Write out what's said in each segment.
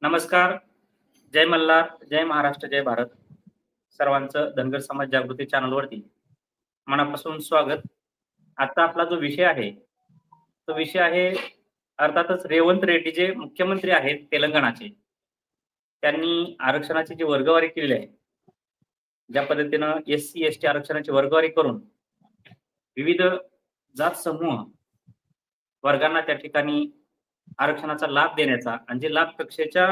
नमस्कार. जय मल्हार, जय महाराष्ट्र, जय भारत. सर्वांचं धनगर समाज जागृती चॅनलवरती मनापासून स्वागत. आता आपला जो विषय आहे तो विषय आहे अर्थातच रेवंत रेड्डी जे मुख्यमंत्री आहेत तेलंगणाचे. त्यांनी आरक्षणाची जी वर्गवारी केलेली आहे, ज्या पद्धतीनं एससी एसटी आरक्षणाची वर्गवारी करून विविध जात समूह वर्गांना त्या ठिकाणी आरक्षणाचा लाभ देण्याचा आणि जे लाभ कक्षेच्या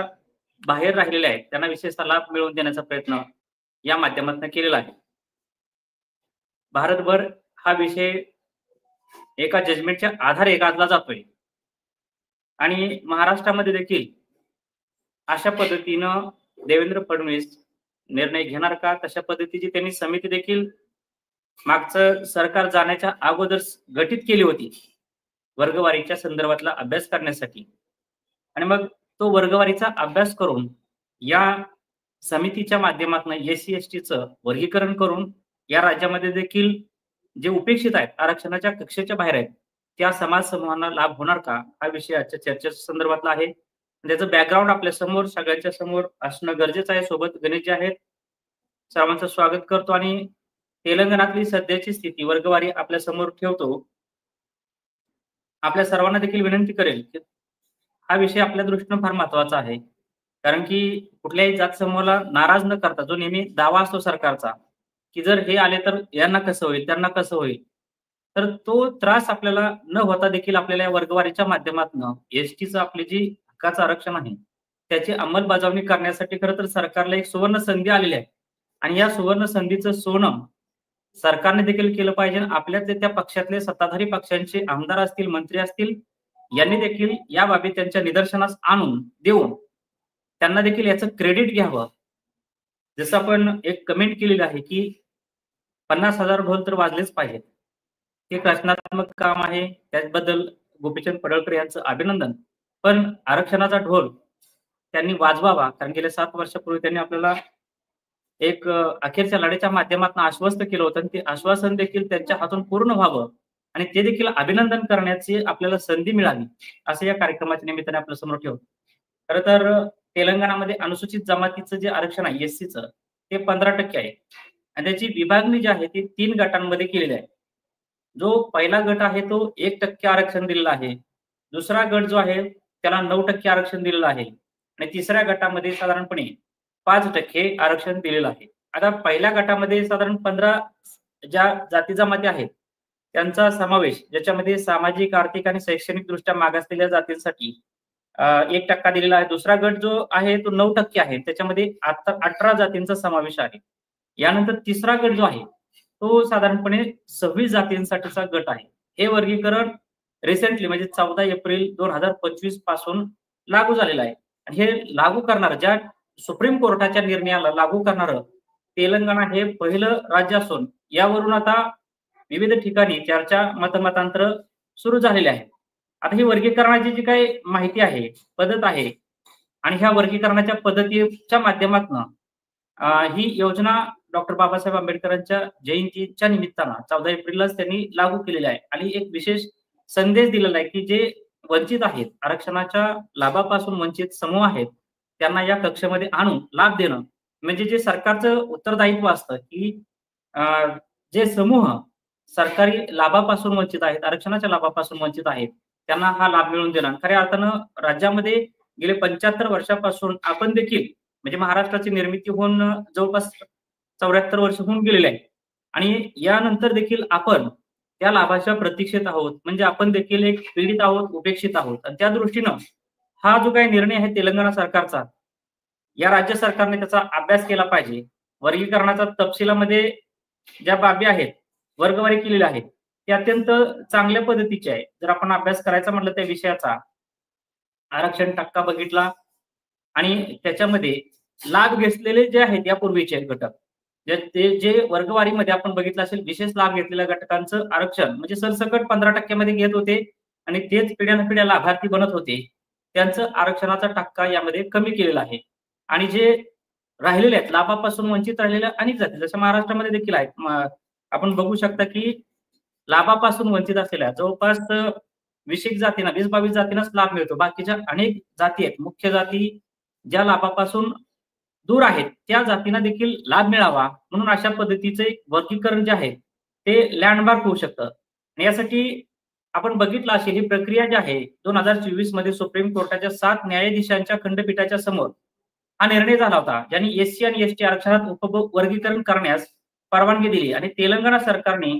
बाहेर राहिलेले आहेत त्यांना विशेषतः लाभ मिळवून देण्याचा प्रयत्न या माध्यमातून केलेला आहे. भारतभर हा विषय एका जजमेंटच्या आधारे गाजला जातोय आणि महाराष्ट्रामध्ये देखील अशा पद्धतीनं देवेंद्र फडणवीस निर्णय घेणार का, तशा पद्धतीची त्यांनी समिती देखील मागचं सरकार जाण्याच्या अगोदर गठीत केली होती वर्गवारीच्या संदर्भातला अभ्यास करण्यासाठी. आणि मग तो वर्गवारीचा अभ्यास करून या समितीच्या माध्यमातून एससी एसटीचं वर्गीकरण करून या राज्यामध्ये देखील जे उपेक्षित आहेत, आरक्षणाच्या कक्षेच्या बाहेर आहेत, त्या समाज समूहांना लाभ होणार का, हा विषय आजच्या चर्चेच्या संदर्भातला आहे. त्याचं बॅकग्राऊंड आपल्या समोर सगळ्यांच्या समोर असणं गरजेचं आहे. सोबत गणेश जे आहेत, सर्वांचं स्वागत करतो आणि तेलंगणातली सध्याची स्थिती वर्गवारी आपल्या समोर ठेवतो. आपल्या सर्वांना देखील विनंती करेल की हा विषय आपल्या दृष्टीनं फार महत्वाचा आहे, कारण की कुठल्याही जात समूहाला नाराज न करता जो नेहमी दावा असतो सरकारचा की जर हे आले तर यांना कसं होईल, त्यांना कसं होईल, तर तो त्रास आपल्याला न होता देखील आपल्याला या वर्गवारीच्या माध्यमातून एसटीचं आपली जी हक्काचं आरक्षण आहे त्याची अंमलबजावणी करण्यासाठी खरं तर सरकारला एक सुवर्ण संधी आलेली आहे. आणि या सुवर्ण संधीचं सोनं सरकारने देखील केलं पाहिजे. आपल्या त्या पक्षातले सत्ताधारी पक्षांचे आमदार असतील, मंत्री असतील, यांनी देखील या बाबी त्यांच्या निदर्शनास आणून देऊन त्यांना देखील याचं क्रेडिट घ्यावं. जसं आपण एक कमेंट केलेली आहे की 50,000 ढोल तर वाजलेच पाहिजेत. हे रचनात्मक काम आहे, त्याचबद्दल गोपीचंद पडळकर यांचं अभिनंदन. पण आरक्षणाचा ढोल त्यांनी वाजवावा, कारण गेल्या 7 वर्षापूर्वी त्यांनी आपल्याला एक अखेरच्या लढ्याच्या माध्यमातून आश्वस्त केलं होतं. ते आश्वासन देखील त्यांच्या हातून पूर्ण व्हावं आणि ते देखील अभिनंदन करण्याची आपल्याला संधी मिळावी, असं या कार्यक्रमाच्या निमित्ताने आपल्या समोर ठेवतो. खरं तर तेलंगणामध्ये अनुसूचित जमातीचं जे आरक्षण आहे एससीचं ते 15% आहे आणि त्याची विभागणी जी आहे ती 3 गटांमध्ये केलेली आहे. जो पहिला गट आहे तो 1% आरक्षण दिलेला आहे. दुसरा गट जो आहे त्याला 9% आरक्षण दिलेलं आहे आणि तिसऱ्या गटामध्ये साधारणपणे 5% आरक्षण दिलेलं आहे. आता पहिल्या गटामध्ये साधारण 15 ज्या जाती जमाती आहेत त्यांचा समावेश, ज्याच्यामध्ये सामाजिक, आर्थिक आणि शैक्षणिक दृष्ट्या मागासलेल्या जातींसाठी 1% दिलेला आहे. दुसरा गट जो आहे तो 9% आहे, त्याच्यामध्ये आता 18 जातींचा समावेश आहे. यानंतर तिसरा गट जो आहे तो साधारणपणे 26 जातींसाठीचा गट आहे. हे वर्गीकरण रिसेंटली म्हणजे 14 एप्रिल 2025 पासून लागू झालेलं आहे. हे लागू करणार, ज्या सुप्रीम कोर्टाच्या निर्णयाला लागू करणारं तेलंगणा हे पहिलं राज्य असून यावरून आता विविध ठिकाणी चर्चा, मतमतांतर सुरू झालेले आहे. आता ही वर्गीकरणाची जी काही माहिती आहे, पद्धत आहे आणि ह्या वर्गीकरणाच्या पद्धतीच्या माध्यमातून ही योजना डॉक्टर बाबासाहेब आंबेडकरांच्या जयंतीच्या निमित्तानं 14 एप्रिललाच त्यांनी लागू केलेली आहे आणि एक विशेष संदेश दिलेला आहे की जे वंचित आहेत, आरक्षणाच्या लाभापासून वंचित समूह आहेत, त्यांना या कक्षेमध्ये आणून लाभ देणं म्हणजे जे सरकारचं उत्तरदायित्व असतं की जे समूह सरकारी लाभापासून वंचित आहेत, आरक्षणाच्या लाभापासून वंचित आहेत, त्यांना हा लाभ मिळवून देणं. खऱ्या अर्थानं राज्यामध्ये गेले 75 वर्षापासून आपण देखील म्हणजे महाराष्ट्राची निर्मिती होऊन जवळपास 74 वर्ष होऊन गेलेले आहे आणि यानंतर देखील आपण त्या लाभाच्या प्रतीक्षेत आहोत. म्हणजे आपण देखील एक पीडित आहोत, उपेक्षित आहोत आणि त्या दृष्टीनं हा जो काही निर्णय आहे तेलंगणा सरकारचा, या राज्य सरकारने त्याचा अभ्यास केला पाहिजे. वर्गीकरणाचा तपशिलामध्ये ज्या बाबी आहेत, वर्गवारी केलेली आहे, ते अत्यंत चांगल्या पद्धतीचे आहे. जर आपण अभ्यास करायचा म्हटलं त्या विषयाचा, आरक्षण टक्का बघितला आणि त्याच्यामध्ये लाभ घेतलेले जे आहेत यापूर्वीचे घटक, जे वर्गवारीमध्ये आपण बघितलं असेल, विशेष लाभ घेतलेल्या घटकांचं आरक्षण म्हणजे सरसकट 15% मध्ये घेत होते आणि तेच पिढ्यानपिढ्या लाभार्थी बनत होते, त्यांचं आरक्षणाचा टक्का यामध्ये कमी केलेला आहे. आणि जे राहिलेले आहेत लाभापासून वंचित राहिलेल्या अनेक जाती जसं महाराष्ट्रामध्ये देखील आहेत. आपण बघू शकता की लाभापासून वंचित असलेल्या जवळपास 20 जातींना, 20-22 जातींनाच लाभ मिळतो. बाकीच्या अनेक जाती आहेत, मुख्य जाती ज्या लाभापासून दूर आहेत त्या जातींना देखील लाभ मिळावा म्हणून अशा पद्धतीचे वर्गीकरण जे आहे ते लँडमार्क होऊ शकतं. आणि यासाठी आपण बघितलं असेल ही प्रक्रिया जी आहे 2024 मध्ये सुप्रीम कोर्टाच्या 7 न्यायाधीशांच्या खंडपीठाच्या समोर हा निर्णय झाला होता, ज्यांनी एससी आणि एसटी आरक्षणात उपवर्गीकरण करण्यास परवानगी दिली आणि तेलंगणा सरकारने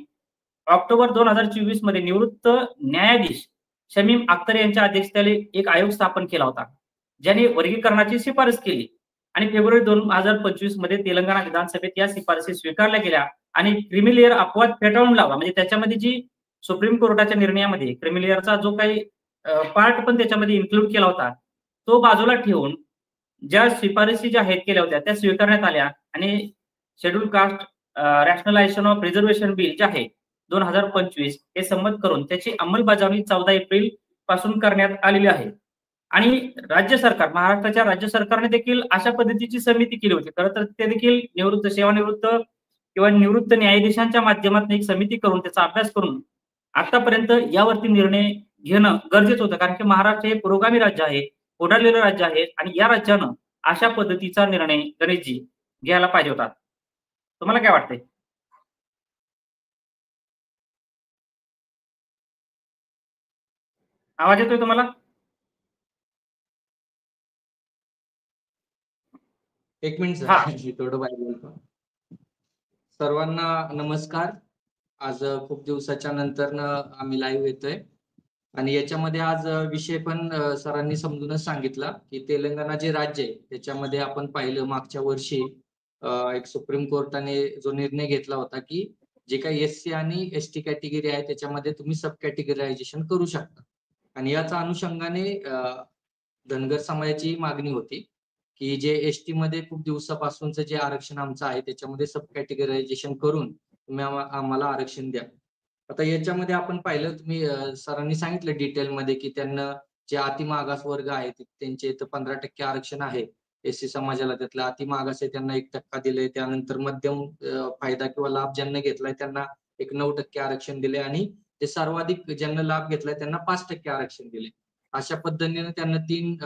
ऑक्टोबर 2024 मध्ये निवृत्त न्यायाधीश शमीम अख्तर यांच्या अध्यक्षतेखाली एक आयोग स्थापन केला होता, ज्याने वर्गीकरणाची शिफारस केली आणि फेब्रुवारी 2025 मध्ये तेलंगणा विधानसभेत या शिफारसी स्वीकारल्या गेल्या आणि क्रिमी लेअर अपवाद फेटाळून लावला. म्हणजे त्याच्यामध्ये जी सुप्रीम कोर्टाच्या निर्णयामध्ये क्रिमी लेअरचा जो काही पार्ट पण त्याच्यामध्ये इन्क्लूड केला होता, तो बाजूला ठेवून ज्या शिफारसी ज्या आहेत केल्या होत्या त्या स्वीकारण्यात आल्या आणि schedule caste rationalisation of reservation bill जे आहे 2025 हे संमत करून त्याची अंमलबजावणी 14 एप्रिल पासून करण्यात आलेली आहे. आणि राज्य सरकार महाराष्ट्राच्या राज्य सरकारने देखील अशा पद्धतीची समिती केली होती. खरं तर ते देखील निवृत्त सेवानिवृत्त किंवा निवृत्त न्यायाधीशांच्या माध्यमातून एक समिती करून त्याचा अभ्यास करून आतापर्यंत यावरती निर्णय घेणं गरजेचं होतं. कारण की महाराष्ट्र हे पुरोगामी राज्य आहे, पुढारलेलं राज्य आहे आणि या राज्यानं अशा पद्धतीचा निर्णय गणेशजी घ्यायला पाहिजे होता. तुम्हाला काय वाटतंय? आवाज येतोय तुम्हाला? एक मिनिट हा. सर, मी थोडं बाहेर बोलतो. सर्वांना नमस्कार. आज खूप दिवसाच्या नंतर आम्ही लाईव्ह येतोय आणि याच्यामध्ये आज विषय पण सरांनी समजूनच सांगितला की तेलंगणा जे राज्य आहे त्याच्यामध्ये आपण पाहिलं मागच्या वर्षी एक सुप्रीम कोर्टाने जो निर्णय घेतला होता की जे काही एससी आणि एसटी कॅटेगरी आहे त्याच्यामध्ये तुम्ही सब कॅटेगरायझेशन करू शकता. आणि याच्या अनुषंगाने धनगर समाजाची मागणी होती की जे एसटी मध्ये खूप दिवसापासूनचं जे आरक्षण आमचं आहे त्याच्यामध्ये सब कॅटेगरायझेशन करून तुम्ही आम्हाला आरक्षण द्या. आता याच्यामध्ये आपण पाहिलं, तुम्ही सरांनी सांगितलं डिटेलमध्ये की त्यांना जे अति मागास वर्ग आहेत त्यांचे इथं 15% आरक्षण आहे. एससी समाजाला त्यातला अति मागास आहे त्यांना 1% दिले. त्यानंतर मध्यम फायदा किंवा लाभ ज्यांना घेतलाय त्यांना एक 9% आरक्षण दिले आणि ते सर्वाधिक ज्यांना लाभ घेतलाय त्यांना 5% आरक्षण दिले. अशा पद्धतीने त्यांना 3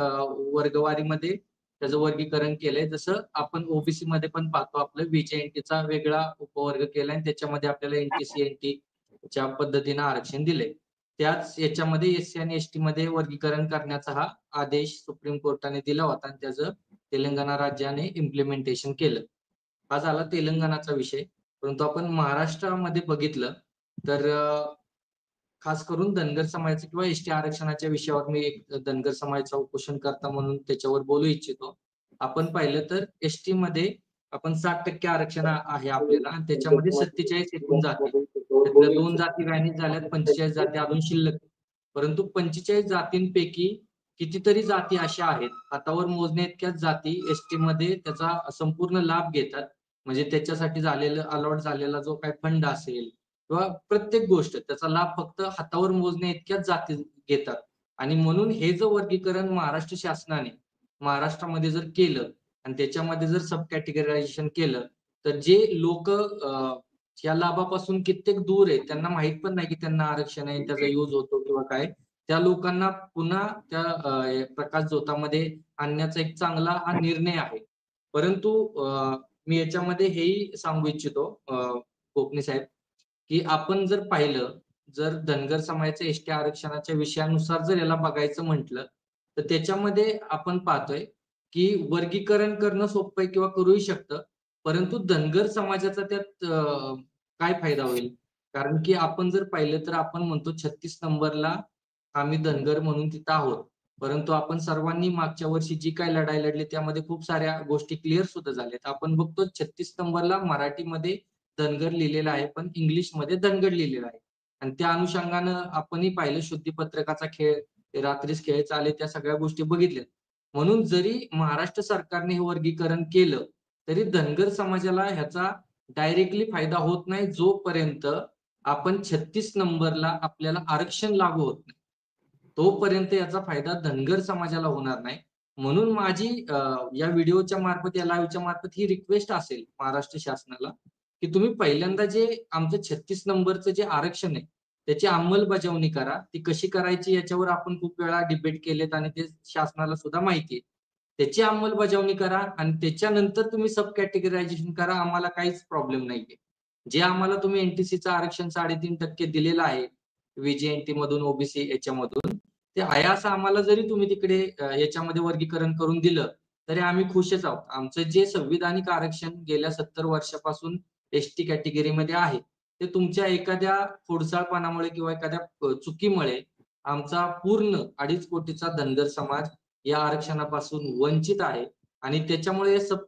वर्गवारीमध्ये त्याचं वर्गीकरण केलंय. जसं आपण ओबीसी मध्ये पण पाहतो आपलं व्हीजेएनटीचा वेगळा उपवर्ग केलाय आणि त्याच्यामध्ये आपल्याला एनटीसी एनटी च्या पद्धतीने आरक्षण दिले. त्याच याच्यामध्ये एससी आणि एसटी मध्ये वर्गीकरण करण्याचा हा आदेश सुप्रीम कोर्टाने दिला होता आणि त्याचं तेलंगणा राज्याने इम्प्लिमेंटेशन केलं. हा झाला तेलंगणाचा विषय. परंतु आपण महाराष्ट्रामध्ये बघितलं तर खास करून धनगर समाजाचं किंवा एसटी आरक्षणाच्या विषयावर मी एक धनगर समाजाचा उपोषणकर्ता म्हणून त्याच्यावर बोलू इच्छितो. आपण पाहिलं तर एसटी मध्ये आपण 60% आरक्षण आहे आपल्याला आणि त्याच्यामध्ये 47 एकूण जाती, त्यातल्या 2 जाती व्हॅनिश झाल्यात, 45 जाती अजून शिल्लक. परंतु 45 जातींपैकी कितीतरी जाती अशा आहेत हातावर मोजण्या इतक्याच जाती एसटी मध्ये त्याचा संपूर्ण लाभ घेतात. म्हणजे त्याच्यासाठी झालेलं अलॉट झालेला जो काही फंड असेल किंवा प्रत्येक गोष्ट त्याचा लाभ फक्त हातावर मोजण्या इतक्याच जाती घेतात. आणि म्हणून हे जो वर्गीकरण महाराष्ट्र शासनाने महाराष्ट्रामध्ये जर केलं आणि त्याच्यामध्ये जर सब कॅटेगरायझेशन केलं तर जे लोक या लाभापासून कित्येक दूर आहे त्यांना माहित पण नाही की त्यांना आरक्षण आहे, त्याचा यूज होतो किंवा काय, त्या लोकांना पुन्हा त्या प्रकाश झोतामध्ये आणण्याचा एक चांगला हा निर्णय आहे. परंतु मी याच्यामध्ये हेही सांगू इच्छितो कोकणी साहेब की आपण जर पाहिलं, जर धनगर समाजाच्या एसटी आरक्षणाच्या विषयानुसार जर याला बघायचं म्हटलं तर त्याच्यामध्ये आपण पाहतोय की वर्गीकरण करणं सोपं आहे किंवा करूही शकतं. परंतु धनगर समाजाचा त्यात काय फायदा होईल? कारण की आपण जर पाहिलं तर आपण म्हणतो 36 नंबरला आम्ही धनगर म्हणून तिथं आहोत. परंतु आपण सर्वांनी मागच्या वर्षी जी काही लढाई लढली त्यामध्ये खूप साऱ्या गोष्टी क्लिअर सुद्धा झाल्यात. आपण बघतो 36 नंबरला मराठीमध्ये धनगर लिहिलेलं आहे पण इंग्लिशमध्ये धनगड लिहिलेलं आहे. आणि त्या अनुषंगानं आपणही पाहिलं शुद्धीपत्रकाचा खेळ, रात्रीच खेळ चाले, त्या सगळ्या गोष्टी बघितल्यात. म्हणून जरी महाराष्ट्र सरकारने हे वर्गीकरण केलं तरी धनगर समाजाला ह्याचा डायरेक्टली फायदा होत नाही जोपर्यंत आपण 36 नंबरला आपल्याला आरक्षण लागू होत नाही तोपर्यंत याचा फायदा धनगर समाजाला होणार नाही. म्हणून माझी या व्हिडिओच्या मार्फत या लाईव्हच्या मार्फत ही रिक्वेस्ट असेल महाराष्ट्र शासनाला की तुम्ही पहिल्यांदा जे आमचं 36 नंबरचं जे आरक्षण आहे त्याची अंमलबजावणी करा. ती कशी करायची याच्यावर आपण खूप वेळा डिबेट केलेत आणि ते शासनाला सुद्धा माहिती आहे. त्याची अंमलबजावणी करा आणि त्याच्यानंतर तुम्ही सब कॅटेगरायझेशन करा, आम्हाला काहीच प्रॉब्लेम नाहीये. जे आम्हाला तुम्ही एनटीसीचं आरक्षण 3.5% दिलेलं आहे, व्हीजीएनटी मधून ओबीसी याच्यामधून, ते आहे असं आम्हाला जरी तुम्ही तिकडे याच्यामध्ये वर्गीकरण करून दिलं, तरी आम्ही खुशच आहोत. आमचं जे संविधानिक आरक्षण गेल्या 70 वर्षापासून एसटी कॅटेगरीमध्ये आहे, ते तुमच्या एखाद्या खोडसाळपणामुळे किंवा एखाद्या चुकीमुळे आमचा पूर्ण 2.5 कोटीचा धनगर समाज या आरक्षणापासून वंचित आहे आणि त्याच्यामुळे सब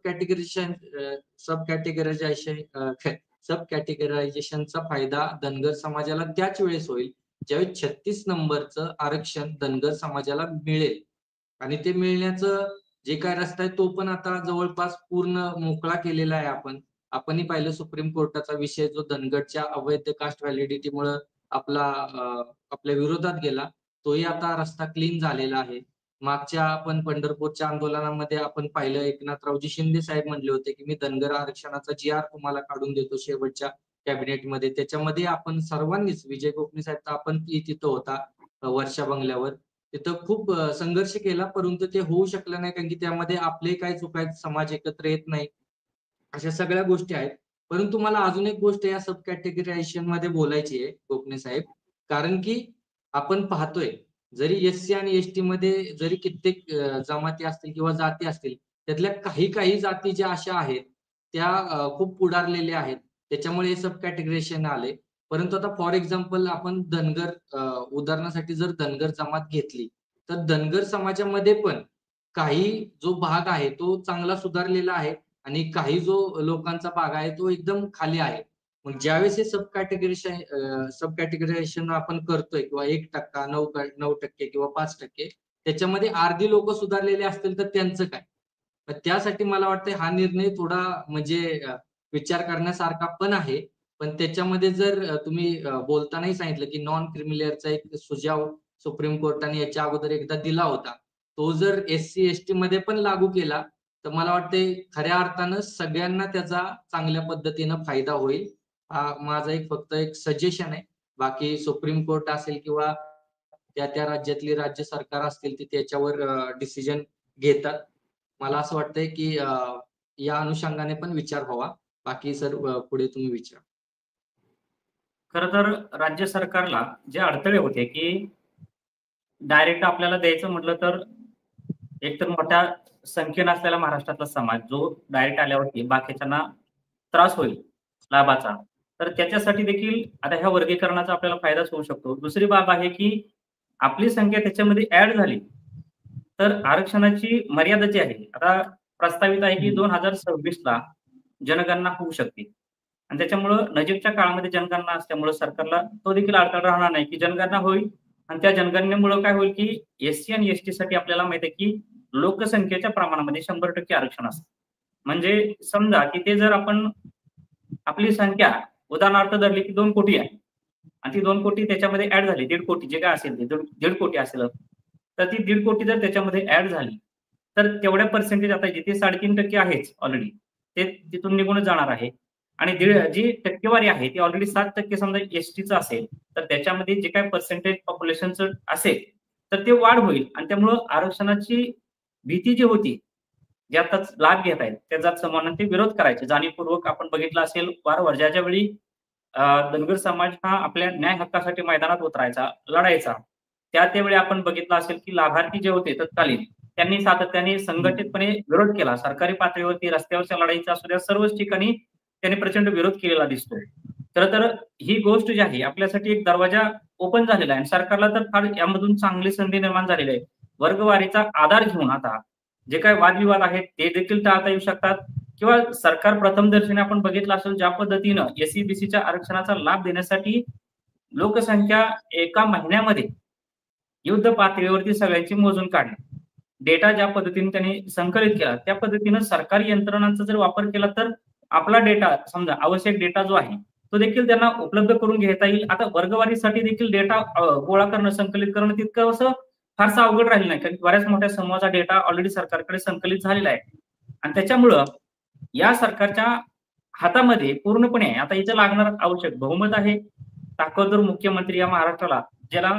कॅटेगरायझेशनचा फायदा धनगर समाजाला त्याच वेळेस होईल ज्यावेळेस 36 नंबरचं आरक्षण धनगर समाजाला मिळेल आणि ते मिळण्याचं जे काय रस्ता आहे तो पण आता जवळपास पूर्ण मोकळा केलेला आहे आपणही पाहिलं सुप्रीम कोर्टाचा विषय जो धनगरच्या अवैध कास्ट व्हॅलिडिटीमुळे आपल्या विरोधात गेला, तोही आता रस्ता क्लीन झालेला आहे. मागच्या आपण पंढरपूरच्या आंदोलनामध्ये आपण पाहिलं एकनाथरावजी शिंदे साहेब म्हणले होते की मी धनगर आरक्षणाचा GR तुम्हाला काढून देतो शेवटच्या कॅबिनेटमध्ये. त्याच्यामध्ये आपण सर्वांनीच, विजय गोखले साहेब तर आपण तिथं होता वर्षा बंगल्यावर, तिथं खूप संघर्ष केला, परंतु ते होऊ शकलं नाही कारण की त्यामध्ये आपले काय चुका आहेत, समाज एकत्र येत नाही, अशा सगळ्या गोष्टी आहेत. परंतु मला अजून एक गोष्ट या सब कॅटेगरायझेशन मध्ये बोलायची आहे गोखले साहेब, कारण की आपण पाहतोय जरी एससी आणि एसटी मध्ये जरी कित्येक जमाती असतील किंवा जाती असतील, त्यातल्या काही जाती ज्या अशा आहेत त्या खूप पुढारलेल्या आहेत, त्याच्यामुळे हे सब कॅटेगरायझेशन आले. परंतु आता फॉर एक्झाम्पल आपण उदाहरणासाठी जर धनगर जमात घेतली, तर धनगर समाजामध्ये पण काही जो भाग आहे तो चांगला सुधारलेला आहे आणि काही जो लोकांचा भाग आहे तो एकदम खाली आहे. मग ज्यावेळेस हे सब कॅटेगरायझेशन आपण करतोय किंवा 1%, 9% किंवा 5%, त्याच्यामध्ये अर्धी लोक सुधारलेले असतील तर त्यांचं काय? तर त्यासाठी मला वाटतं हा निर्णय थोडा म्हणजे विचार करण्यासारखा पण आहे. पण त्याच्यामध्ये जर तुम्ही बोलतानाही सांगितलं की नॉन क्रिमिलेअरचा एक सुझाव सुप्रीम कोर्टाने याच्या अगोदर एकदा दिला होता, तो जर SC ST मध्ये पण लागू केला तर मला वाटते खऱ्या अर्थानं सगळ्यांना त्याचा चांगल्या पद्धतीनं फायदा होईल. हा माझा फक्त एक सजेशन आहे. बाकी सुप्रीम कोर्ट असेल किंवा त्या राज्यातली राज्य सरकार असतील ते त्याच्यावर डिसिजन घेतात. मला असं वाटतंय की या अनुषंगाने पण विचार व्हावा. बाकी सर पुढे तुम्ही विचारा. खरं तर राज्य सरकारला जे अडथळे होते की डायरेक्ट आपल्याला द्यायचं म्हटलं तर एकतर मोठ्या संख्येनं असलेला महाराष्ट्रातला समाज जो डायरेक्ट आल्यावरती बाकीच्यांना त्रास होईल लाभाचा, तर त्याच्यासाठी देखील आता ह्या वर्गीकरणाचा आपल्याला फायदाच होऊ शकतो. दुसरी बाब आहे की आपली संख्या त्याच्यामध्ये ऍड झाली तर आरक्षणाची मर्यादा जी आहे आता प्रस्तावित आहे की 2026 ला जनगणना होऊ शकते आणि त्याच्यामुळं नजीकच्या काळामध्ये जनगणना असल्यामुळे सरकारला तो देखील अडथळा राहणार नाही की जनगणना होईल आणि त्या जनगणनेमुळे काय होईल की SC आणि ST साठी आपल्याला माहिती आहे की लोकसंख्येच्या प्रमाणामध्ये 100% आरक्षण असतं. म्हणजे समजा की ते जर आपण आपली संख्या उदाहरणार्थ धरली की 2 कोटी आहे आणि ती 2 कोटी त्याच्यामध्ये ऍड झाली, 1.5 कोटी जे काय असेल ते 1.5 कोटी असेल, तर ती 1.5 कोटी जर त्याच्यामध्ये ऍड झाली तर तेवढ्या पर्सेंटेज आता जिथे 3.5% आहेच ऑलरेडी ते तिथून निघूनच जाणार आहे आणि जी टक्केवारी आहे ती ऑलरेडी 7% समजा STचं असेल तर त्याच्यामध्ये जे काय पर्सेंटेज पॉप्युलेशनचं असेल तर ते वाढ होईल आणि त्यामुळं आरक्षणाची भीती जी होती, जे आता लाभ घेत आहेत त्या जात समूहांना ते विरोध करायचे जाणीवपूर्वक आपण बघितलं असेल वारंवार ज्या वेळी धनगर समाज हा आपल्या न्याय हक्कासाठी मैदानात उतरायचा, लढायचा, त्यावेळी आपण बघितलं असेल की लाभार्थी जे होते तत्कालीन त्यांनी सातत्याने संघटितपणे विरोध केला. सरकारी पातळीवरती रस्त्यावरच्या लढाईचा असू द्या, सर्वच ठिकाणी त्यांनी प्रचंड विरोध केलेला दिसतो. खरं तर ही गोष्ट जी आहे आपल्यासाठी एक दरवाजा ओपन झालेला आहे आणि सरकारला तर फार यामधून चांगली संधी निर्माण झालेली आहे. वर्गवारीचा आधार घेऊन आता जे काही वादविवाद आहेत ते देखील टाळता येऊ शकतात किंवा सरकार प्रथमदर्शनी आपण बघितलं असेल ज्या पद्धतीनं SC BCच्या आरक्षणाचा लाभ देण्यासाठी लोकसंख्या एका महिन्यामध्ये युद्ध पातळीवरती सगळ्यांची मोजून काढली, डेटा ज्या पद्धतीने त्यांनी संकलित केला त्या पद्धतीनं सरकारी यंत्रणांचा जर वापर केला तर आपला डेटा समजा आवश्यक डेटा जो आहे तो देखील त्यांना उपलब्ध करून घेता येईल. आता वर्गवारीसाठी देखील डेटा गोळा करणं, संकलित करणं तितकं असं फारसं अवघड राहिलं नाही कारण बऱ्याच मोठ्या समूहाचा डेटा ऑलरेडी सरकारकडे संकलित झालेला आहे आणि त्याच्यामुळं या सरकारच्या हातामध्ये पूर्णपणे आहे. आता इथं लागणार आवश्यक बहुमत आहे. ताकदवर मुख्यमंत्री या महाराष्ट्राला ज्याला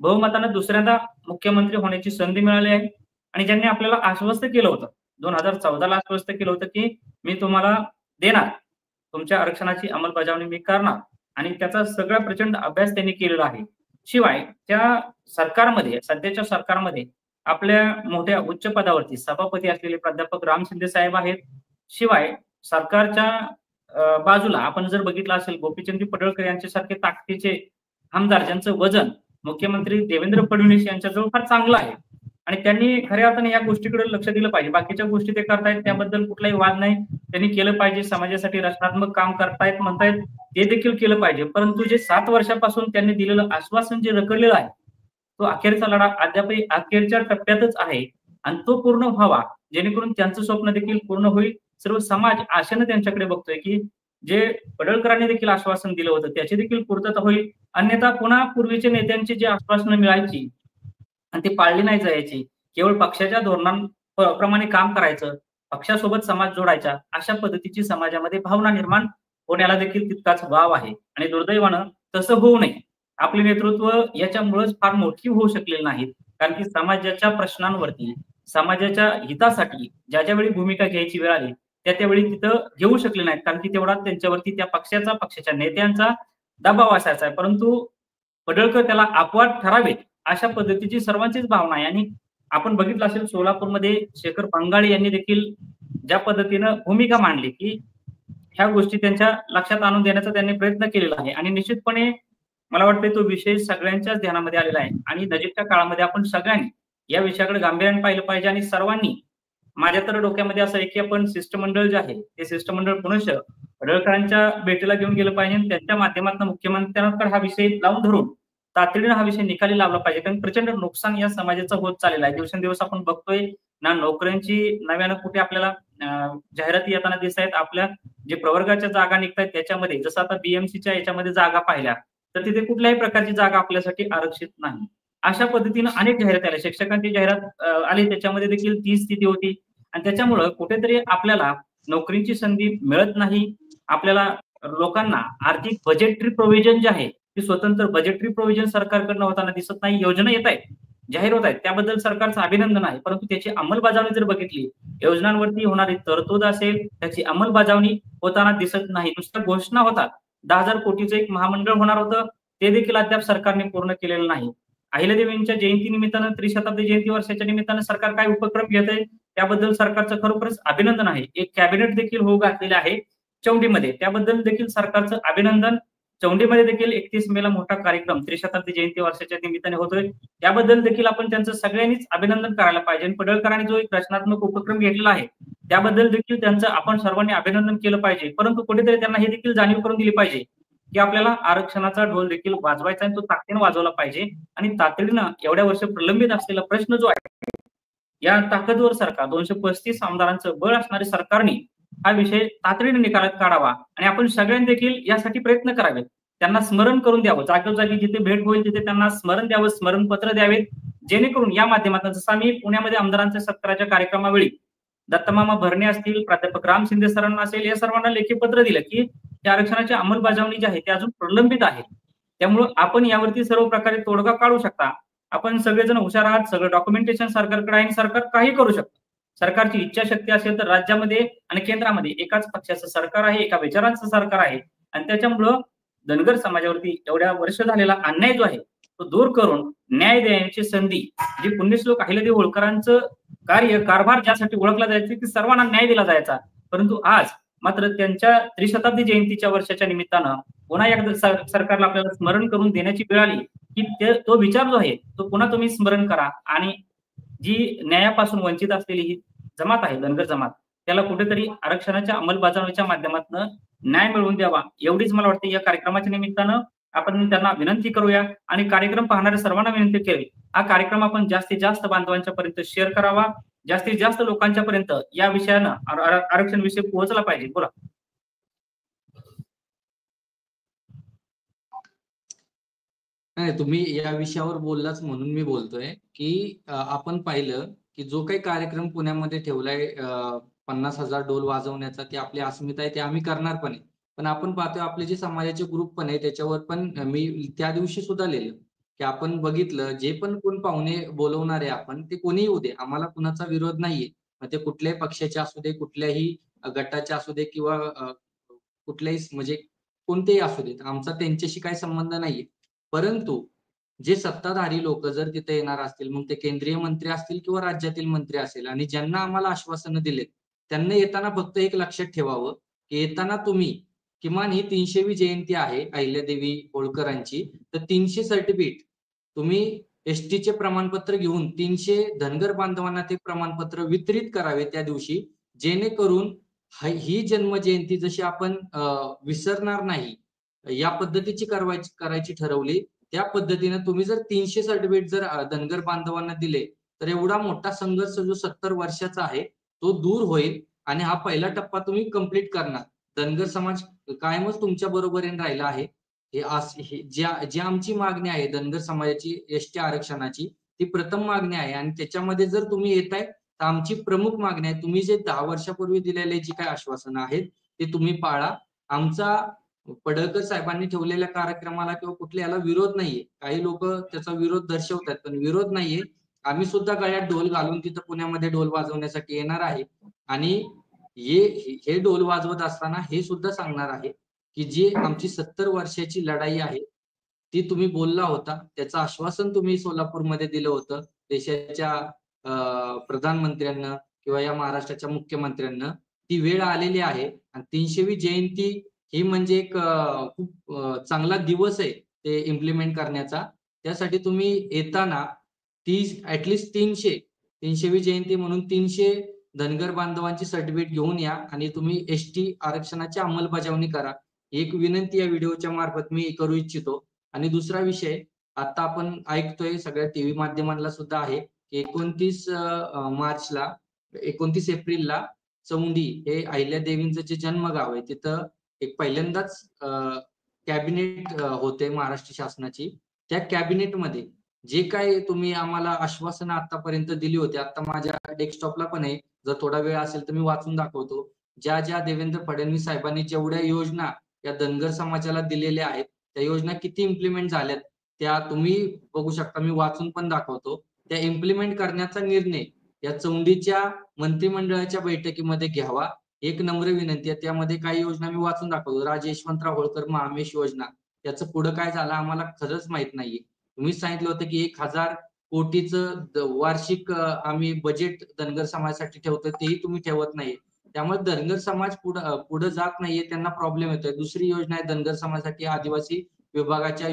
बहुमतानं दुसऱ्यांदा मुख्यमंत्री होण्याची संधी मिळाली आहे आणि ज्यांनी आपल्याला आश्वस्त केलं होतं 2014ला आश्वस्त केलं होतं की मी तुम्हाला देणार, तुमच्या आरक्षणाची अंमलबजावणी मी करणार आणि त्याचा सगळा प्रचंड अभ्यास त्यांनी केलेला आहे. शिवाय त्या सरकारमध्ये, सध्याच्या सरकारमध्ये आपल्या मोठ्या उच्च पदावरती सभापती असलेले प्राध्यापक राम शिंदे साहेब आहेत. शिवाय सरकारच्या बाजूला आपण जर बघितलं असेल गोपीचंद पडळकर यांच्यासारखे ताकदीचे आमदार ज्यांचं वजन मुख्यमंत्री देवेंद्र फडणवीस यांच्याजवळ फार चांगलं आहे आणि त्यांनी खऱ्या अर्थाने या गोष्टीकडे लक्ष दिलं पाहिजे. बाकीच्या गोष्टी ते करतायत त्याबद्दल कुठलाही वाद नाही. त्यांनी केलं पाहिजे, समाजासाठी रचनात्मक काम करतायत म्हणतायत ते देखील केलं पाहिजे. परंतु जे 7 वर्षापासून त्यांनी दिलेलं आश्वासन जे रखडलेलं आहे तो अखेरचा लढा अद्यापही अखेरच्या टप्प्यातच आहे आणि तो पूर्ण व्हावा जेणेकरून त्यांचं स्वप्न देखील पूर्ण होईल. सर्व समाज आशेनं त्यांच्याकडे बघतोय की जे पडळकरांनी देखील आश्वासन दिलं होतं त्याची देखील पूर्तता होईल. अन्यथा पुन्हा पूर्वीच्या नेत्यांची जी आश्वासनं मिळायची आणि ती पाळली नाही जायची, केवळ पक्षाच्या धोरणांप्रमाणे काम करायचं, पक्षासोबत समाज जोडायचा, अशा पद्धतीची समाजामध्ये भावना निर्माण होण्याला देखील तितकाच वाव आहे आणि दुर्दैवानं तसं होऊ नये. आपले नेतृत्व याच्यामुळेच फार मोठी होऊ शकलेली नाहीत. कारण की समाजाच्या प्रश्नांवरती, समाजाच्या हितासाठी ज्या ज्यावेळी भूमिका घ्यायची वेळ आली त्यावेळी तिथं घेऊ शकले नाहीत. कारण की तेवढा त्यांच्यावरती त्या पक्षाचा, पक्षाच्या नेत्यांचा दबाव असायचा आहे. परंतु पडळकर त्याला अपवाद ठरावेत अशा पद्धतीची सर्वांचीच भावना आहे आणि आपण बघितलं असेल सोलापूरमध्ये शेखर बंगाळे यांनी देखील ज्या पद्धतीनं भूमिका मांडली की ह्या गोष्टी त्यांच्या लक्षात आणून देण्याचा त्यांनी प्रयत्न केलेला आहे आणि निश्चितपणे मला वाटतं तो विषय सगळ्यांच्याच ध्यानामध्ये आलेला आहे आणि नजीकच्या काळामध्ये आपण सगळ्यांनी या विषयाकडे गांभीर्याने पाहिलं पाहिजे आणि सर्वांनी माझ्या तर डोक्यामध्ये असं आहे की आपण शिष्टमंडळ जे आहे ते शिष्टमंडळ पुनश्च पडळकरांच्या भेटीला घेऊन गेलं पाहिजे आणि त्यांच्या माध्यमातून मुख्यमंत्र्यांकडे हा विषय लावून धरून तातडीनं हा विषय निकाली लावला पाहिजे. कारण प्रचंड नुकसान या समाजाचं होत चाललेलं आहे. दिवसेंदिवस आपण बघतोय ना नोकऱ्यांची नव्यानं कुठे आपल्याला जाहिराती येताना दिसत आहेत. आपल्या जे प्रवर्गाच्या जागा निघतायत त्याच्यामध्ये जसं आता बीएमसीच्या याच्यामध्ये जागा पाहिल्या तर तिथे कुठल्याही प्रकारची जागा आपल्यासाठी आरक्षित नाही. अशा पद्धतीनं अनेक जाहिराती आल्या. शिक्षकांची जाहिरात आली त्याच्यामध्ये देखील तीच स्थिती होती आणि त्याच्यामुळं कुठेतरी आपल्याला नोकरीची संधी मिळत नाही. आपल्याला लोकांना आर्थिक बजेटरी प्रोव्हिजन जे आहे ती स्वतंत्र बजेटरी प्रोव्हिजन सरकारकडनं होताना दिसत नाही. योजना येत आहेत, जाहीर होत आहेत, त्याबद्दल सरकारचं अभिनंदन आहे. परंतु त्याची अंमलबजावणी जर बघितली, योजनांवरती होणारी तरतूद असेल त्याची अंमलबजावणी होताना दिसत नाही. नुसत्या घोषणा होतात. 10,000 कोटीचं एक महामंडळ होणार होतं ते देखील अद्याप सरकारने पूर्ण केलेलं नाही. अहिल्यादेवींच्या जयंती निमित्तानं त्रिशताब्दी जयंती वर्षाच्या निमित्तानं सरकार काय उपक्रम घेत आहे त्याबद्दल सरकारचं खरोखरच अभिनंदन आहे. एक कॅबिनेट देखील होऊ घातलेले आहे चौंडीमध्ये, त्याबद्दल देखील सरकारचं अभिनंदन. चौंडीमध्ये देखील 31 मेला मोठा कार्यक्रम त्रिशताब्दी जयंती वर्षाच्या निमित्ताने होतोय त्याबद्दल देखील आपण त्यांचं सगळ्यांनीच अभिनंदन करायला पाहिजे. पडळकरांनी जो एक रचनात्मक उपक्रम घेतलेला आहे त्याबद्दल देखील त्यांचं आपण सर्वांनी अभिनंदन केलं पाहिजे. परंतु कुठेतरी त्यांना हे देखील जाणीव करून दिली पाहिजे की आपल्याला आरक्षणाचा ढोल देखील वाजवायचा आहे, तो ताकदीने वाजवला पाहिजे आणि तातडीनं एवढ्या वर्ष प्रलंबित असलेला प्रश्न जो आहे या ताकदवर सरकार 235 आमदारांचं बळ असणारे सरकारने हा विषय तातडीने निकालात काढावा आणि आपण सगळ्यांनी देखील यासाठी प्रयत्न करावेत. त्यांना स्मरण करून द्यावं, जागोजागी जिथे भेट होईल तिथे त्यांना स्मरण द्यावं, स्मरणपत्र द्यावेत, जेणेकरून या माध्यमातून जसं आम्ही पुण्यामध्ये आमदारांच्या सत्काराच्या कार्यक्रमावेळी दत्तमामा भरणे असतील, प्राध्यापक राम शिंदे सरांना असेल, या सर्वांना लेखी पत्र दिलं की त्या आरक्षणाची अंमलबजावणी जी आहे ती अजून प्रलंबित आहे. त्यामुळं आपण यावरती सर्व प्रकारे तोडगा काढू शकता. आपण सगळेजण हुशार आहात, सगळं डॉक्युमेंटेशन सरकारकडे आहे आणि सरकार काही करू शकतं. सरकारची इच्छाशक्ती असेल तर राज्यामध्ये आणि केंद्रामध्ये एकाच पक्षाचं सरकार आहे, एका विचारांचं सरकार आहे आणि त्याच्यामुळं धनगर समाजावरती एवढ्या वर्ष झालेला अन्याय जो आहे तो दूर करून न्याय देण्याची संधी, जी पुण्यश्लोक अहिल्यादेवी होळकरांचं कार्य कारभार ज्यासाठी ओळखला जायचा की सर्वांना न्याय दिला जायचा, परंतु आज मात्र त्यांच्या त्रिशताब्दी जयंतीच्या वर्षाच्या निमित्तानं पुन्हा एकदा सरकारला आपल्याला स्मरण करून देण्याची वेळ आली की तो विचार जो आहे तो पुन्हा तुम्ही स्मरण करा आणि जी न्यायापासून वंचित असलेली ही जमात आहे धनगर जमात त्याला कुठेतरी आरक्षणाच्या अंमलबजावणीच्या माध्यमातून न्याय मिळवून द्यावा, एवढीच मला वाटते या कार्यक्रमाच्या निमित्तानं आपण त्यांना विनंती करूया आणि कार्यक्रम पाहणाऱ्या सर्वांना विनंती केली हा कार्यक्रम आपण जास्तीत जास्त बांधवांच्या पर्यंत शेअर करावा, जास्तीत जास्त लोकांच्या पर्यंत या विषयानं आरक्षण विषय पोहोचला पाहिजे. बोला. नाही, तुम्ही या विषयावर बोललाच म्हणून मी बोलतोय की आपण पाहिलं की जो काही कार्यक्रम पुण्यामध्ये ठेवलाय 50,000 डोल वाजवण्याचा, ती आपली अस्मिता आहे, ते आम्ही करणार पण आहे. पण आपण पाहतोय आपले जे समाजाचे ग्रुप पण आहे त्याच्यावर पण मी त्या दिवशी सुद्धा लिहिलं की आपण बघितलं जे पण कोण पाहुणे बोलवणार आहे आपण ते कोणीही येऊ दे, आम्हाला कुणाचा विरोध नाहीये. मग ते कुठल्याही पक्षाचे असू दे, कुठल्याही गटाचे असू दे किंवा कुठल्याही म्हणजे कोणतेही असू देत. आमचा त्यांच्याशी काही संबंध नाहीये. परंतु जे सत्ताधारी लोक जर तिथे येणार असतील, मग ते केंद्रीय मंत्री असतील किंवा राज्यातील मंत्री असेल आणि ज्यांना आम्हाला आश्वासनं दिलेत, त्यांना येताना फक्त एक लक्षात ठेवावं, की येताना तुम्ही किमान ही 300वी जयंती आहे अहिल्यादेवी होळकरांची, तर 300 सर्टिफिकेट तुम्ही एसटीचे प्रमाणपत्र घेऊन 300 धनगर बांधवांना ते प्रमाणपत्र वितरित करावे त्या दिवशी, जेणेकरून ही जन्मजयंती जशी आपण विसरणार नाही, या पद्धतीची करायची ठरवली. त्या पद्धतीने तुम्ही जर 300 सर्टिफिकेट जर धनगर बांधवांना दिले, तर एवढा मोठा संघर्ष जो 70 वर्षाचा आहे, तो दूर होईल आणि हा पहिला टप्पा तुम्ही कंप्लीट करणार. धनगर समाज कायमच तुमच्या बरोबरीने राहिला आहे. जी आमची मागणी आहे धनगर समाजाची एसटी आरक्षणाची, ती प्रथम मागणी आहे आणि त्याच्यामध्ये जर तुम्ही येताय, तर आमची प्रमुख मागणी आहे, तुम्ही जे 10 वर्षापूर्वी दिलेले जी काही आश्वासनं आहेत, ते तुम्ही पाळा. आमचा पडळकर साहेबांनी ठेवलेल्या कार्यक्रमाला किंवा कुठल्या याला विरोध नाहीये. काही लोक त्याचा विरोध दर्शवतात, पण विरोध नाहीये. आम्ही सुद्धा गळ्यात ढोल घालून तिथं पुण्यामध्ये ढोल वाजवण्यासाठी येणार आहे आणि हे ढोल वाजवत असताना हे सुद्धा सांगणार आहे, की जी आमची 70 वर्षाची लढाई आहे, ती तुम्ही बोलला होता. त्याचं आश्वासन तुम्ही सोलापूरमध्ये दिलं होतं. देशाच्या प्रधानमंत्र्यांना किंवा या महाराष्ट्राच्या मुख्यमंत्र्यांना. ती वेळ आलेली आहे आणि 300वी जयंती ही म्हणजे एक खूप चांगला दिवस आहे ते इम्प्लिमेंट करण्याचा. त्यासाठी तुम्ही येताना 30 ॲटलीस्ट 300वी जयंती म्हणून 300 धनगर बांधवांची सर्टिफिकेट घेऊन या आणि तुम्ही एसटी आरक्षणाची अंमलबजावणी करा. एक विनंती या व्हिडिओच्या मार्फत मी करू इच्छितो. आणि दुसरा विषय, आता आपण ऐकतोय सगळ्या टीव्ही माध्यमांना सुद्धा आहे, की 29 मार्चला 29 एप्रिलला चौंडी हे अहिल्यादेवींचं जे जन्मगाव आहे, तिथं एक पहिल्यांदाच कॅबिनेट होते महाराष्ट्र शासनाची. त्या कॅबिनेटमध्ये जे काही तुम्ही आम्हाला आश्वासनं आतापर्यंत दिली होती, आता माझ्या डेस्कटॉपला पण आहे. जर थोडा वेळ असेल तर मी वाचून दाखवतो. ज्या देवेंद्र फडणवीस साहेबांनी जेवढ्या योजना या धनगर समाजाला दिलेल्या आहेत, त्या योजना किती इम्प्लिमेंट झाल्यात, त्या तुम्ही बघू शकता. मी वाचून पण दाखवतो. त्या इम्प्लिमेंट करण्याचा निर्णय या चौंडीच्या मंत्रिमंडळाच्या बैठकीमध्ये घ्यावा. एक नम्र विनंती आहे. त्यामध्ये काही योजना मी वाचून दाखवतो. राजे यशवंतराव होळकर महामेश योजना. याचं पुढं काय झालं आम्हाला खरंच माहित नाहीये. तुम्हीच सांगितलं होतं की 1,000 कोटीचं वार्षिक आम्ही बजेट धनगर समाजासाठी ठेवतो, तेही तुम्ही ठेवत नाहीये. त्यामुळे धनगर समाज पुढे जात नाहीये, त्यांना प्रॉब्लेम येतोय. दुसरी योजना आहे धनगर समाजासाठी आदिवासी विभागाच्या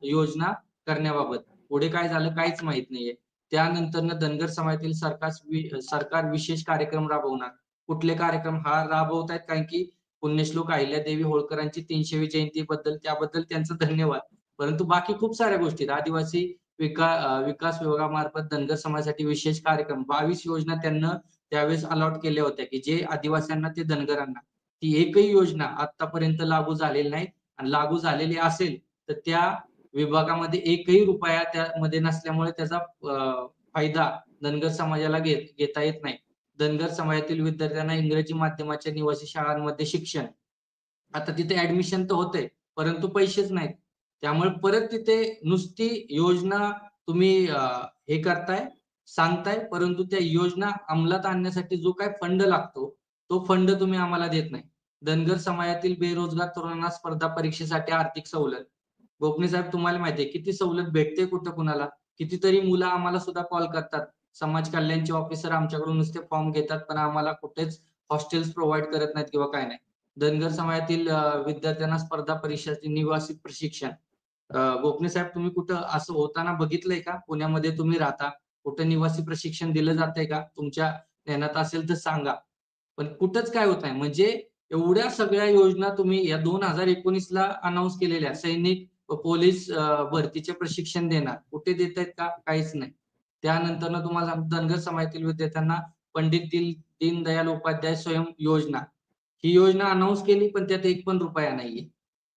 योजना करण्याबाबत. पुढे काय झालं काहीच माहित नाहीये. त्यानंतर धनगर समाजातील सरकार विशेष कार्यक्रम राबवणार. कुठले कार्यक्रम हा राबवतायत, कारण की पुण्यश्लोक अहिल्यादेवी होळकरांची 300वी जयंतीबद्दल त्याबद्दल त्यांचं धन्यवाद. परंतु बाकी खूप साऱ्या गोष्टी आदिवासी विकास विभागामार्फत धनगर समाजासाठी विशेष कार्यक्रम 22 योजना त्यांना त्यावेळेस अलॉट केल्या होत्या, की जे आदिवासींना ते धनगरांना. ती एकही योजना आतापर्यंत लागू झालेली नाही आणि लागू झालेली असेल तर त्या विभागामध्ये एकही रुपया त्यामध्ये नसल्यामुळे त्याचा फायदा धनगर समाजाला घेता येत नाही. धनगर समाजातील विद्यार्थ्यांना इंग्रजी माध्यमाच्या निवासी शाळांमध्ये शिक्षण. आता तिथे ऍडमिशन तर होतंय, परंतु पैसेच नाहीत. त्यामुळे परत तिथे नुसती योजना तुम्ही हे करताय, सांगताय, परंतु त्या योजना अंमलात आणण्यासाठी जो काही फंड लागतो, तो फंड तुम्ही आम्हाला देत नाही. धनगर समाजातील बेरोजगार तरुणांना स्पर्धा परीक्षेसाठी आर्थिक सवलत. गोपने साहेब तुम्हाला माहिती आहे किती सवलत भेटते कुठं कुणाला? कितीतरी मुलं आम्हाला सुद्धा कॉल करतात. समाज कल्याणचे ऑफिसर आमच्याकडून नुसते फॉर्म घेतात, पण आम्हाला कुठेच हॉस्टेल्स प्रोव्हाईड करत नाहीत किंवा काय नाही. धनगर समाजातील विद्यार्थ्यांना स्पर्धा परीक्षाचे निवासी प्रशिक्षण. गोपने साहेब तुम्ही कुठं असं होताना बघितलंय का? पुण्यामध्ये तुम्ही राहता, कुठं निवासी प्रशिक्षण दिलं जातंय का? तुमच्या ध्यानात असेल तर सांगा. पण कुठंच काय होत नाही. म्हणजे एवढ्या सगळ्या योजना तुम्ही या 2019ला अनाउन्स केलेल्या सैनिक व पोलीस भरतीचे प्रशिक्षण देणार. कुठे देतायत का? काहीच नाही. त्यानंतर तुम्हाला धनगर समाजातील विद्यार्थ्यांना पंडित दीनदयाल उपाध्याय स्वयं योजना. ही योजना अनाउन्स केली, पण त्यात एक पण रुपया नाहीये.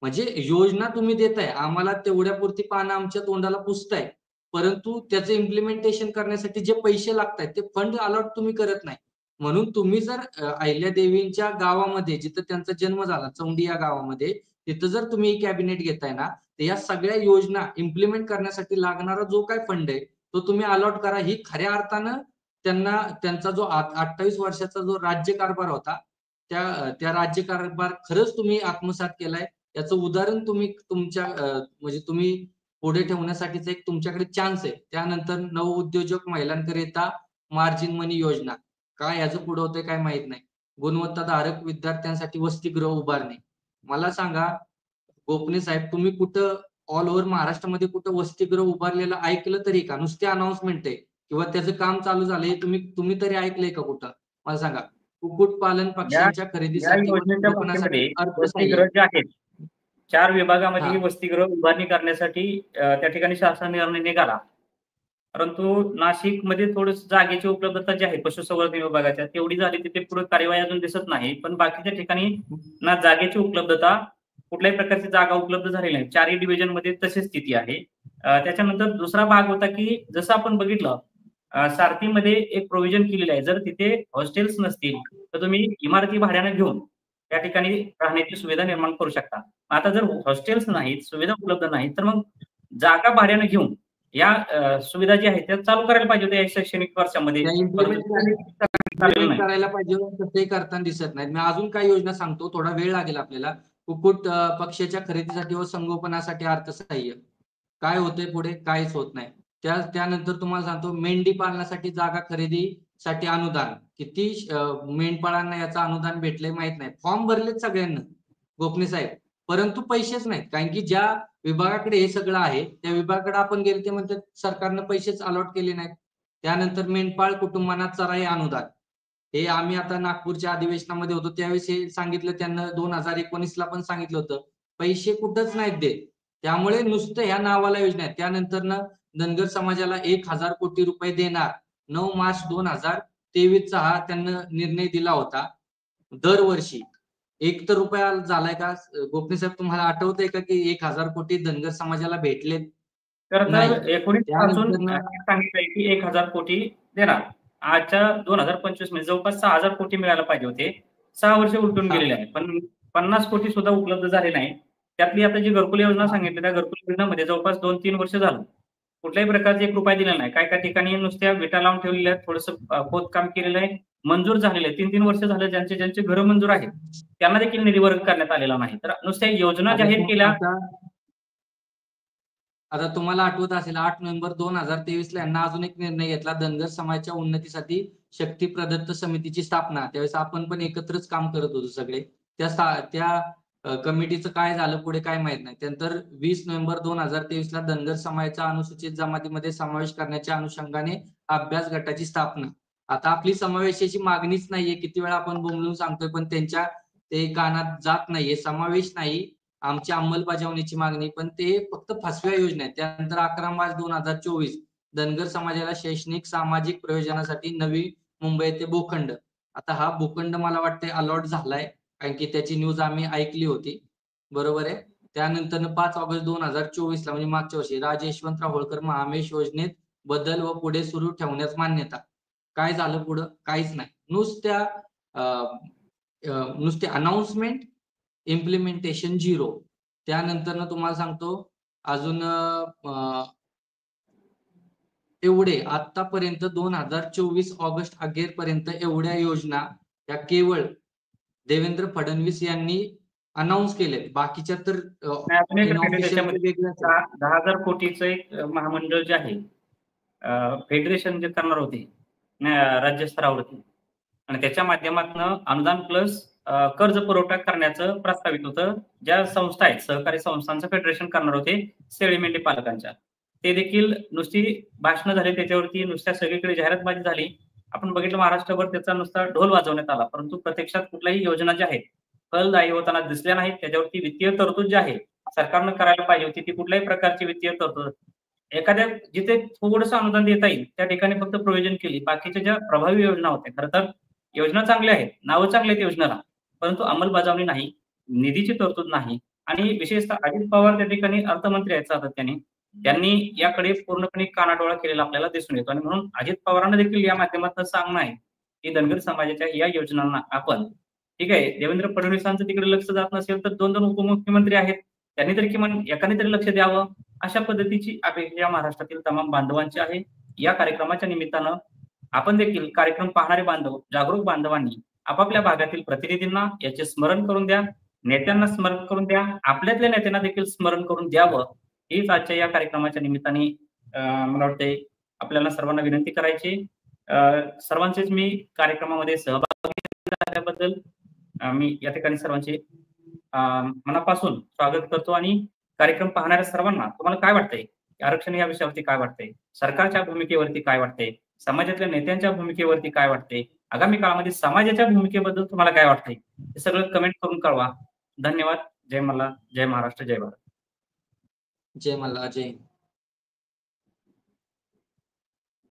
म्हणजे योजना तुम्ही देताय, आम्हाला तेवढ्यापुरती पानं आमच्या तोंडाला पुसताय. परंतु त्याचं इम्प्लिमेंटेशन करण्यासाठी जे पैसे लागतायत, ते फंड अलॉट तुम्ही करत नाही. म्हणून तुम्ही जर अहिल्यादेवींच्या गावामध्ये जिथं त्यांचा जन्म झाला, चौंडी या गावामध्ये, तिथं जर तुम्ही कॅबिनेट घेताय ना, तर या सगळ्या योजना इम्प्लिमेंट करण्यासाठी लागणारा जो काय फंड आहे तो तुम्ही अलॉट करा. ही खऱ्या अर्थानं त्यांचा जो 28 वर्षाचा जो राज्यकारभार होता त्या राज्यकारभार खरंच तुम्ही आत्मसात केलाय याचं उदाहरण तुम्ही तुमच्या म्हणजे तुम्ही पुढे ठेवण्यासाठीचा एक तुमच्याकडे चान्स आहे. त्यानंतर नवउद्योजक महिलांकरिता मार्जिन मनी योजना, काय याचं पुढे होतंय काय माहित नाही. गुणवत्ताधारक विद्यार्थ्यांसाठी वसतिगृह उभारणे. मला सांगा गोपने साहेब, तुम्ही कुठं ऑल ओव्हर महाराष्ट्रामध्ये कुठं वसतिगृह उभारलेलं ऐकलं तरी का? नुसते अनाउन्समेंट आहे किंवा त्याचं काम चालू झालंय, तुम्ही तरी ऐकलंय का कुठं? मला सांगा. कुक्कुटपालन या पक्ष्यांच्या या खरेदीसाठी व योजनेच्या संगोपनासाठी बाबतीमध्ये अर्थसहाय्य. वसतिगृह जे आहेत 4 विभागामध्ये हा ही वसतिगृह उभारणी करण्यासाठी त्या ठिकाणी शासन निर्णय निघाला. परंतु नाशिकमध्ये थोडंसं जागेची उपलब्धता जी आहे पशुसंवर्धन विभागाच्या तेवढी झाली, तिथे पुढे कार्यवाही अजून दिसत नाही. पण बाकीच्या ठिकाणी ना जागेची उपलब्धता, कुठल्याही प्रकारची जागा उपलब्ध झालेली नाही. 4ही डिव्हिजन मध्ये तशीच स्थिती आहे. त्याच्यानंतर दुसरा भाग होता की जसं आपण बघितलं सारथीमध्ये एक प्रोव्हिजन केलेलं आहे, जर तिथे हॉस्टेल्स नसतील तर तुम्ही इमारती भाड्याने घेऊन त्या ठिकाणी राहण्याची सुविधा निर्माण करू शकता. आता जर हॉस्टेल्स नाहीत, सुविधा उपलब्ध नाहीत, तर मग जागा भाड्याने घेऊन या सुविधा जी आहेत त्या चालू करायला पाहिजे होत्या या शैक्षणिक वर्षामध्ये. इम्प्लिमेंट करायला पाहिजे, ते करताना दिसत नाहीत. मी अजून काही योजना सांगतो, थोडा वेळ लागेल आपल्याला. कुक्कुट पक्ष्याच्या खरेदीसाठी व संगोपनासाठी अर्थसहाय्य. काय होतंय पुढे? काहीच होत नाही. त्यानंतर तुम्हाला सांगतो मेंढी पालनासाठी जागा खरेदीसाठी अनुदान. किती मेंढपाळांना याचं अनुदान भेटलंय माहित नाही. फॉर्म भरलेत सगळ्यांना गोपने साहेब, परंतु पैसेच नाहीत. कारण की ज्या विभागाकडे हे सगळं आहे त्या विभागाकडे आपण गेले ते म्हणतात सरकारनं पैसेच अलॉट केले नाहीत. त्यानंतर मेंढपाळ कुटुंबांना चराई अनुदान, हे आम्ही आता नागपूरच्या अधिवेशनामध्ये होतो त्यावेळेस हे सांगितलं त्यांना, 2019ला पण सांगितलं होतं. पैसे कुठंच नाहीत देत. त्यामुळे नुसतं ह्या नावाला योजना आहेत. त्यानंतर धनगर समाजाला 1,000 कोटी रुपये देणार. 9 मार्च 2023चा हा त्यांना निर्णय दिला होता. दरवर्षी 1 तर रुपया झालाय का गोपने साहेब? तुम्हाला आठवतंय का की 1,000 कोटी धनगर समाजाला भेटलेत? तर नाही. 19 पासून त्यानंतर सांगितलंय की 1,000 कोटी देणार. आजच्या 2025 मध्ये जवळपास 6,000 कोटी मिळायला पाहिजे होते. 6 वर्ष उलटून गेलेले आहे, पण 50 कोटी सुद्धा उपलब्ध झाले नाही. त्यातली आता जी घरकुल योजना सांगितली त्या घरकुल योजनेमध्ये जवळपास 2-3 वर्ष झालं कुठल्याही प्रकारचे 1 रुपया दिला नाही. काय काय ठिकाणी नुसत्या विटा लावून ठेवलेल्या आहेत, थोडंसं खोदकाम केलेलं आहे, मंजूर झालेलं आहे. 3-3 वर्ष झालं ज्यांचे घरं मंजूर आहेत त्यांना देखील निधी वर्ग करण्यात आलेला नाही. तर नुसत्या योजना जाहीर केल्या. आता तुम्हाला आठवत असेल 8 नोव्हेंबर 2023ला यांना अजून एक निर्णय घेतला, धनगर समाजाच्या उन्नतीसाठी शक्ती प्रदत्त समितीची स्थापना. त्यावेळेस आपण पण एकत्रच काम करत होतो सगळे. त्या कमिटीचं काय झालं पुढे काय माहित नाही. त्यानंतर 20 नोव्हेंबर 2023ला धनगर समाजाच्या अनुसूचित जमातीमध्ये समावेश करण्याच्या अनुषंगाने अभ्यास गटाची स्थापना. आता आपली समावेशाची मागणीच नाहीये, किती वेळा आपण बोंबलून सांगतोय, पण त्यांच्या ते कानात जात नाहीये. समावेश नाही, आमची अंमलबजावणीची मागणी, पण ते फक्त फसव्या योजना आहेत. त्यानंतर 11 मार्च 2024 धनगर समाजाला शैक्षणिक सामाजिक प्रयोजनासाठी नवी मुंबई येथे भूखंड. आता हा भूखंड मला वाटते अलॉट झालाय, कारण की त्याची न्यूज आम्ही ऐकली होती. बरोबर आहे. त्यानंतर 5 ऑगस्ट 2024ला म्हणजे मागच्या वर्षी राजे यशवंतराव होळकर महामेश योजनेत बदल व पुढे सुरू ठेवण्यास मान्यता. काय झालं पुढं? काहीच नाही. नुसते अनाउन्समेंट, इम्प्लिमेंटेशन 0. त्यानंतर तुम्हाला सांगतो अजून एवढे आतापर्यंत 2024 ऑगस्ट अखेरपर्यंत एवढ्या योजना या केवळ देवेंद्र फडणवीस यांनी अनाउन्स केले. बाकीच्या तर त्याच्यामध्ये 10,000 कोटीचं एक महामंडळ जे आहे फेडरेशन जे करणार होते राज्य स्तरावरती, आणि त्याच्या माध्यमातून अनुदान प्लस कर्ज पुरवठा करण्याचं प्रस्तावित होतं. ज्या संस्था आहेत सहकारी संस्थांचं फेडरेशन करणार होते शेळी मेंढी पालकांच्या, ते देखील नुसती भाषणं झाली त्याच्यावरती, नुसत्या सगळीकडे जाहिरातबाजी झाली. आपण बघितलं महाराष्ट्रभर त्याचा नुसता ढोल वाजवण्यात आला, परंतु प्रत्यक्षात कुठल्याही योजना ज्या आहेत फलदायी होताना दिसल्या नाहीत. त्याच्यावरती वित्तीय तरतूद जी आहे सरकारनं करायला पाहिजे होती ती कुठल्याही प्रकारची वित्तीय तरतूद, एखाद्या जिथे थोडंसं अनुदान देता येईल त्या ठिकाणी फक्त प्रोव्हिजन केली. बाकीच्या ज्या प्रभावी योजना होत्या, खरं तर योजना चांगल्या आहेत, नावं चांगली आहेत योजनेला, परंतु अंमलबजावणी नाही, निधीची तरतूद नाही. आणि विशेषतः अजित पवार त्या ठिकाणी अर्थमंत्री आहेत सातत्याने, त्यांनी याकडे पूर्णपणे कानाडोळा केलेला आपल्याला दिसून येतो. आणि म्हणून अजित पवारांना देखील या माध्यमातून सांगणं आहे की धनगर समाजाच्या या योजनांना आपण, ठीक आहे, देवेंद्र फडणवीसांचं तिकडे लक्ष जात नसेल तर 2 उपमुख्यमंत्री आहेत, त्यांनी तरी किमान एकाने तरी लक्ष द्यावं, अशा पद्धतीची अपेक्षा या महाराष्ट्रातील तमाम बांधवांची आहे. या कार्यक्रमाच्या निमित्तानं आपण देखील कार्यक्रम पाहणारे बांधव, जागरूक बांधवांनी आपापल्या भागातील प्रतिनिधींना याचे स्मरण करून द्या, नेत्यांना स्मरण करून द्या, आपल्यातल्या नेत्यांना देखील स्मरण करून द्यावं, हीच आजच्या या कार्यक्रमाच्या निमित्ताने मला वाटते आपल्याला सर्वांना विनंती करायची. सर्वांचेच मी कार्यक्रमामध्ये सहभागी झाल्याबद्दल मी या ठिकाणी सर्वांचे मनापासून स्वागत करतो. आणि कार्यक्रम पाहणाऱ्या सर्वांना तुम्हाला काय वाटतंय, आरक्षण या विषयावरती काय वाटतंय, सरकारच्या भूमिकेवरती काय वाटतंय, समाजातल्या नेत्यांच्या भूमिकेवरती काय वाटतंय, आगामी काळामध्ये समाजाच्या भूमिकेबद्दल तुम्हाला काय वाटतंय, हे सगळं कमेंट करून कळवा. धन्यवाद. जय मल्हार, जय महाराष्ट्र, जय भारत. जय मल्हार, जय हिंद.